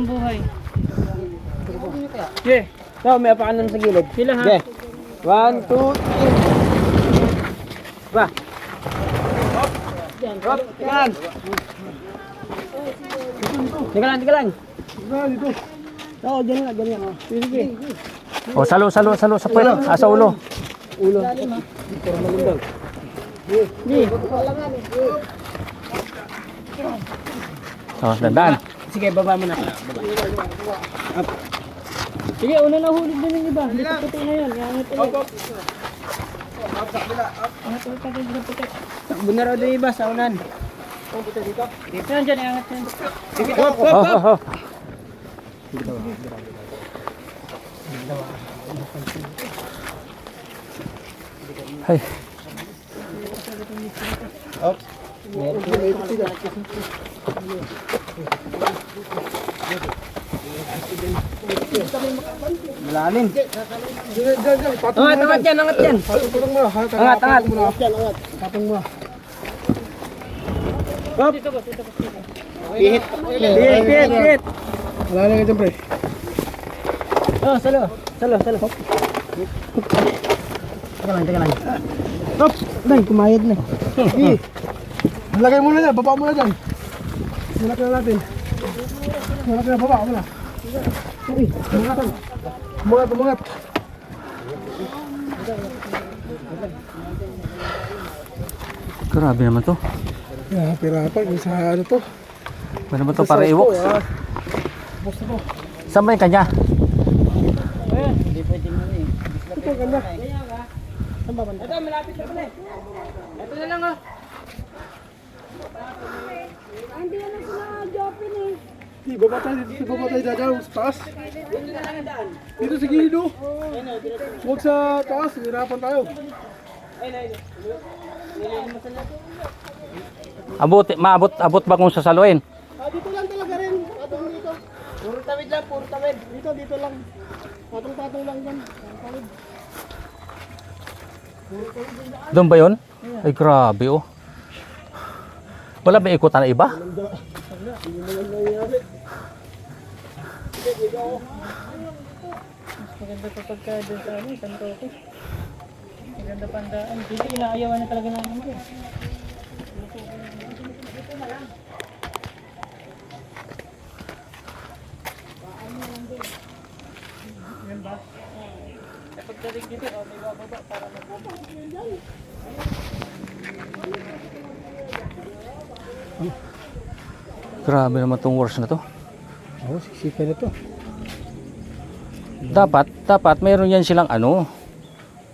Buhay. Okay. So, may apakan naman sa gilid. Sila ha. Okay. 1, 2, 3. Ba? Hop. Yan. Teka lang. Dito. Oo, dyan lang. Sige. O, salo sa puwet. Sa ulo. Ulo. Para malindang. O, dandaan. Sige, baba mo na. Sige, una na hulog din yung iba. Dito puti na yun. Angat ulit. Angat ulit natin dito puti. Takbo na raw doon iba sa unan. Dito yan dyan, angat yan. Sige, hop. Oh. Hay. Hop. Malalim. Angat yan. Angat. Hop. Pihit. Wala na nga pre. Oh, salo. Hop. Teka lang. Hop. Dahil, kumayad na. Lagay mo na dyan, baba mo na dyan. Mulak na natin. Baba mo na. Umangat. Grabe naman to. Yeah, pirapan, sa ano to? Ano naman to para iwok? Saan ba yung kanya? Hindi pwede mo eh. Ito, ganda. Ito, malapit na pala eh. Ito na lang oh. Hindi na sila Jopin eh. Di, baba tayo dadaw sa taas. Dito sa gilid oh. Huwag sa taas, hirapan tayo. Abot ba kung sasaluin? Dito lang talaga rin. Patong dito. Puro tawid. Dito lang. Patong lang dyan. Tawid. Doon ba yun? Ay grabe oh. Wala ba ikutan na iba? Mas maganda pa pagka doon sa ano, San Roque. Maganda pandaan. Dito inaayawan na talaga namin ito. Yan ba? Kapag dalig dito, may bababa para magbaba. Grabe naman tong wars na to. Oo, siksika na to. Dapat meron yan silang ano,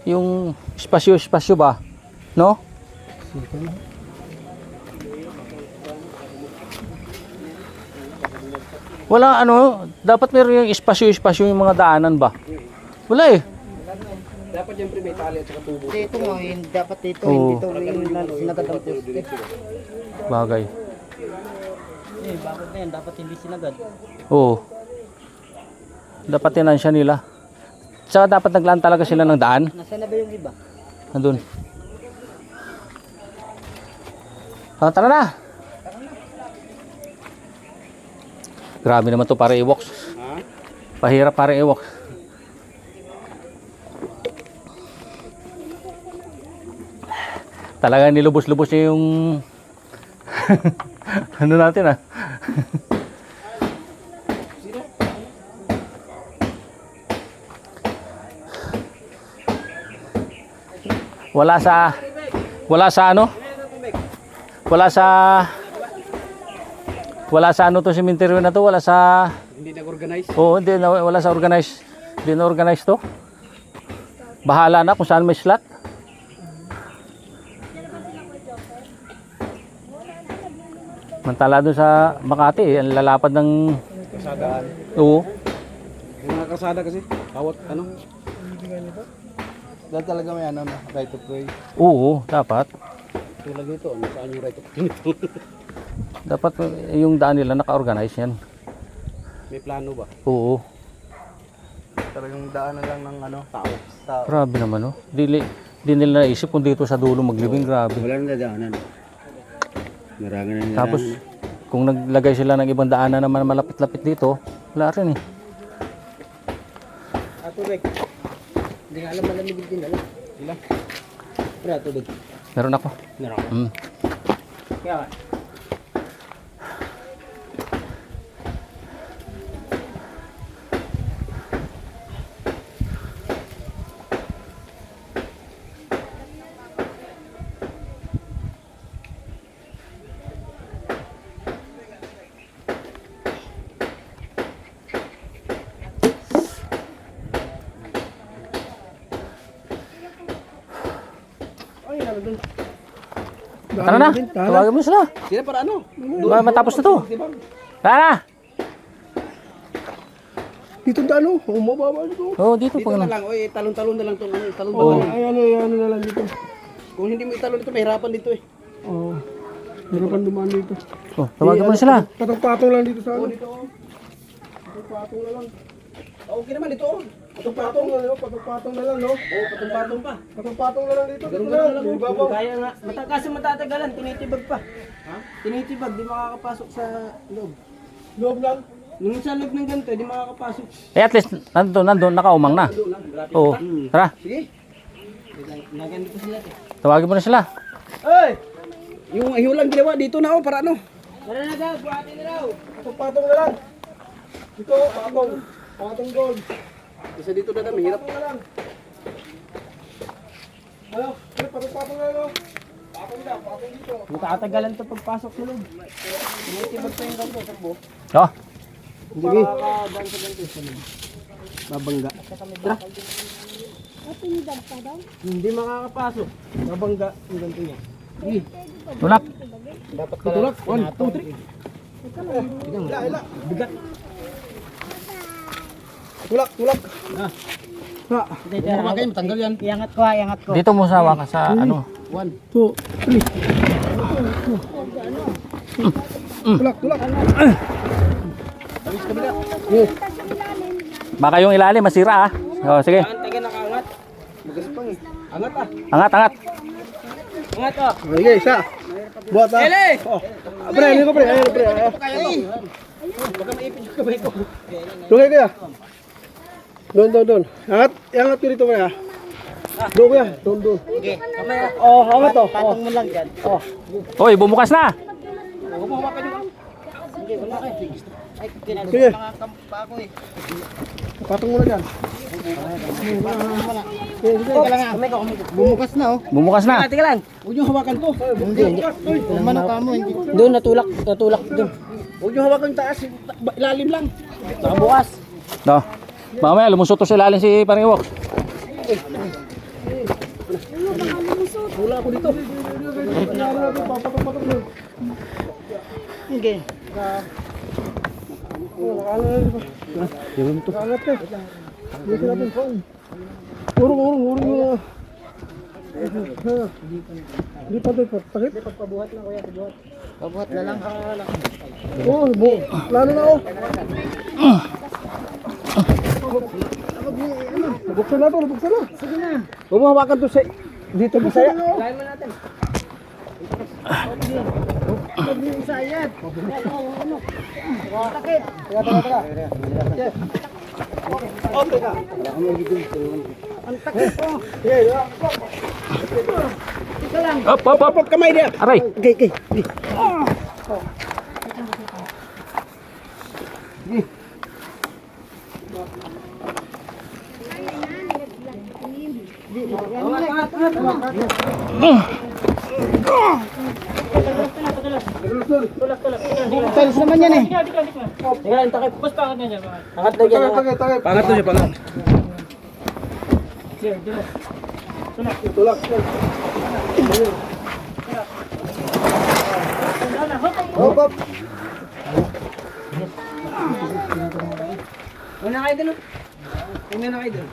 yung espasyo ba? No? Siksika na. Wala ano, dapat meron yung espasyo yung mga daanan ba? Wala eh. Dapat yung may tali at saka tubo. Dito mo, dapat dito, Oo. hindi ito sinagad ang poste. Bagay. Eh, bakit na yan? Dapat hindi sinagad. Oo. Dapat tinansya nila. Tsaka dapat naglaan talaga sila ng daan. Nasaan na ba yung iba? Nandun. Tara na! Grabe naman to para i-walks. Pahirap para i-walk. Talaga nilubos-lubos niya yung ano natin ah. Wala sa ano? Wala sa ano to cemetery na to, wala sa Hindi nag-organize. Oo, wala sa organize. Hindi na organize to. Bahala na kung saan may slot. Mantala doon sa Makati, ang lalapad ng Kasadaan. oo. Yung mga kasada kasi, bawat ano. Dahil talaga may ano na, right of way. Oo, dapat. Tulad nito, ano saan yung right of way nito? Dapat yung daan nila naka-organize yan. May plano ba? Oo. Talagang daanan lang ng ano, tao. Grabe naman oh. Di nila naisip kung dito sa dulo maglibing, grabe. Wala nang dadaanan. Marangan na Tapos kung naglagay sila ng ibang daanan naman malapit-lapit dito, Wala rin eh. Tubig. Hindi nga alam malamig din alam. Ilan? Pre, tubig. Meron ako. Meron. Mm. Kaya ba? Ay, ano dun? Tara na. Tawagin mo sila. Sila para ano? Matapos na to. Tara na. Dito na ano? Umababa dito. Oo, dito Dito pag na lang, oy, talon-talon na lang to. Talon Oo, ay ano na lang dito. Kung hindi mo italon dito, mahirapan dito eh. Oo. Hirapan dumaan dito. Oh, tawagin mo na sila. Patong-patong lang dito sa ano. Dito oh. Patong-patong na lang. Okay naman dito oh. Patong-patong na lang, patong-patong na lang, no? Oh, patong-patong pa. Patong-patong na lang dito. Ganun Dito na na lang. ibabaw. Kaya nga. Kasi matatagalan, tinitibag pa. Ha? Tinitibag, di makakapasok sa loob. Loob lang. Nung sa loob ng ganito, di makakapasok. Eh at least nandun nakaumang na. Doon lang, grabe. Oo. Tara. Sige. Naganito sila eh. Tawagin mo na sila. Ay! Yung hiwlang ginawa dito na oh, para ano? Tara na daw, buhatin na raw. Patong-patong na lang. Dito, patong. Patong gold. Isa dito na dami, hirap. Patong na lang. Ano? Patong-patong na lang, no? Patong na, patong dito. Matatagalan to pagpasok sa loob. Tinitibag pa yung ganito, sarbo. Oh. Sige. Pakakadaan sa ganito sa loob. Babangga. Tara. Hindi makakapasok. Babangga yung ganito niya. Sige. Tulak. Dapat pala. 1, 2, 3. Ila. Bigat. Tulak, tulak. Bumaba kayo, matanggal yan. Iangat ko, iangat ko. Dito mo sawa ka sa ano. 1. 2, 3. Tulak, tulak. Baka yung ilalim masira ah. Oh, sige. Ang taga nakaangat. Magaspang eh. Angat ah. Angat, angat. Angat oh. Sige, isa. Buhat ha. Ele! Oh. Pre, ano ko pre? Ayun, pre. Kaya to. Baka maipit yung kamay ko. Doon kaya. Doon. Angat ko dito kaya. Doon kaya. Doon. Okay. Kamay ah. Oh, angat to. Patong mo lang dyan. Oh. Hoy, bumukas na. Humahawakan nyo. Hindi, wala kayo. Ay, Sige. kinasuot mga kampa ko eh. Patong mo na dyan. Kamay ko. Bumukas na oh. Bumukas na. Teka lang. Huwag nyo hawakan to. Hindi. Naman ka mo. Doon, natulak doon. Huwag nyo hawakan yung taas. Ilalim lang. Nakabukas. No. Mamaya lumusot to sa ilalim si Pariwok. Wala ako dito. Patong doon. Okay. Angat ka. Dito natin. Urong. Hindi pa doon. Takip. Pabuhat na kuya, pabuhat. Pabuhat na lang. Oh, lalo na oh. Buksan na to. Sige na. Huwag mo hawakan to sa... Dito ba saya? Lain mo natin. Huwag yung isa yan. Takit. Teka. Ang takit po. Ika lang. Up. Kapag kamay niya. Aray. Okay. Talis naman yan eh. Teka lang, takip. Basta angat niya dyan. Angat daw yan. Takip. Pangat to siya, pangat. Sige, dito. Tulak. Hop. Una kayo dun. Una na kayo dun.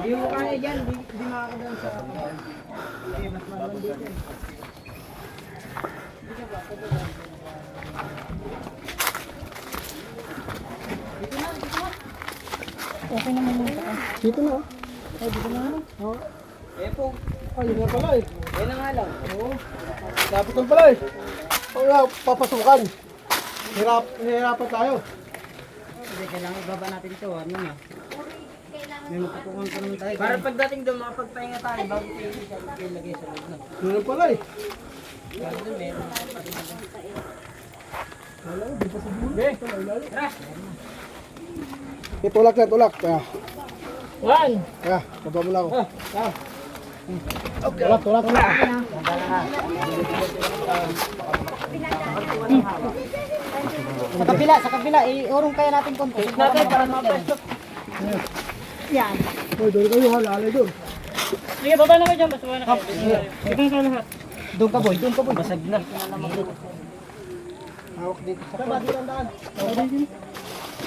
Hindi mo kaya dyan. Hindi makakadaan sa... Mas malang dito. Okay naman yung saka. Dito na. Ay, dito na ano. Eh po. Ay, yun na pala eh. Yan na nga lang. Dapat lang pala eh. Papasukan. Hirapan tayo. Hindi, kailangan ibaba natin ito. Ano na? May mapupungan pa naman tayo. Para pagdating doon, makapagpahinga tayo bago kayo ilagay sa loob na. Meron pala eh. Para doon, meron. Tulak na, tulak. Kaya, One. baba mo lang ako. Tulak. Sa kabila, iurong kaya natin konti. Natin para mapasok. Yan. Hoy, doon kayo ha, lalay doon. Sige, baba na kayo dyan. Basta na kayo. Ibang ka lahat. Doon ka boy. Basag na. Hawak dito. Sa ba, dito ang daan.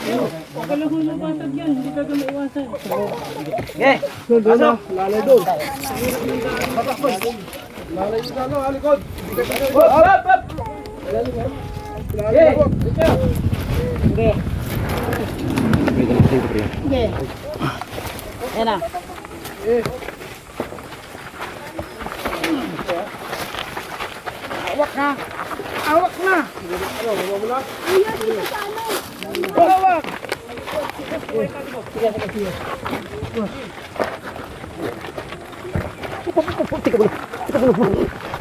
Huwag ka lang hulong basag yan. Hindi ka maiwasan. Doon na, lalay doon. Lalay doon ano, halikod. Lalay doon. Sige. Yan na. Awak na. Awak na. Awak.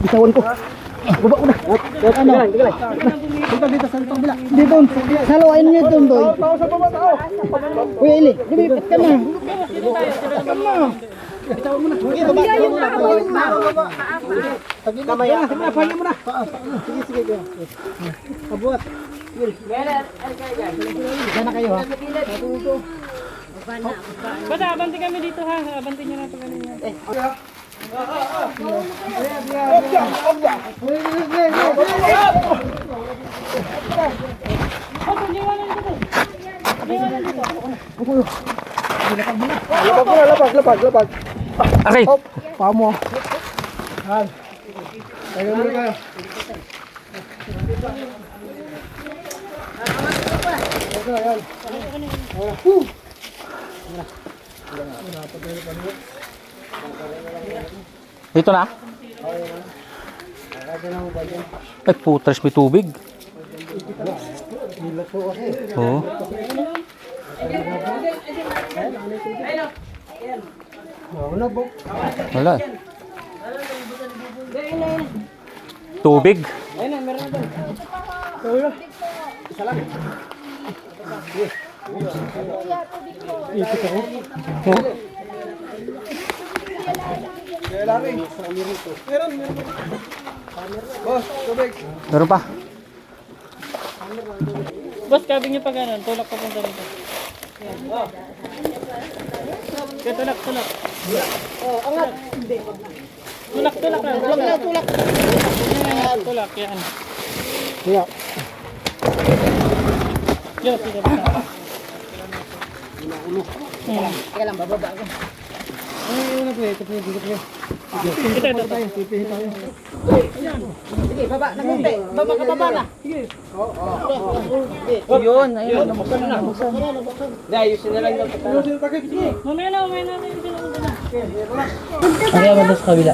Bitawan ko. Baba ko na. Ano? Punta dito sa itong bila. Dito, saluain niyo doon, doy. Tao sa baba, tao. Kuya Ili, lumipat ka na. Kamay na, pahingin mo na. Sige. Abuat. Diyan na kayo, ha? Basta, abanti kami dito ha. Abanti nyo na ito ganun yan. Opo, liwanan dito. Liwanan dito. Lapag. Okay. Pamo. Han. Tayo muna kayo. Dito na. Ay, putres, may tubig. Oo. Wala. Tubig. Boss, tubig. Meron pa. Boss, kabing nyo pa ganun. Tulak pa punta rito. Kaya tulak. Angat. Tulak lang. Tulak. Tulak, yan. Kaya. Yo, sige basta. Kaya lang, bababa ako. Ito. Sige, baba. Nagunti. Baba ka, baba na. Sige. Yun, ayun. Nabuksan na. Hindi, ayusin na lang daw. Mamaya na. Kaya ba sa kabila?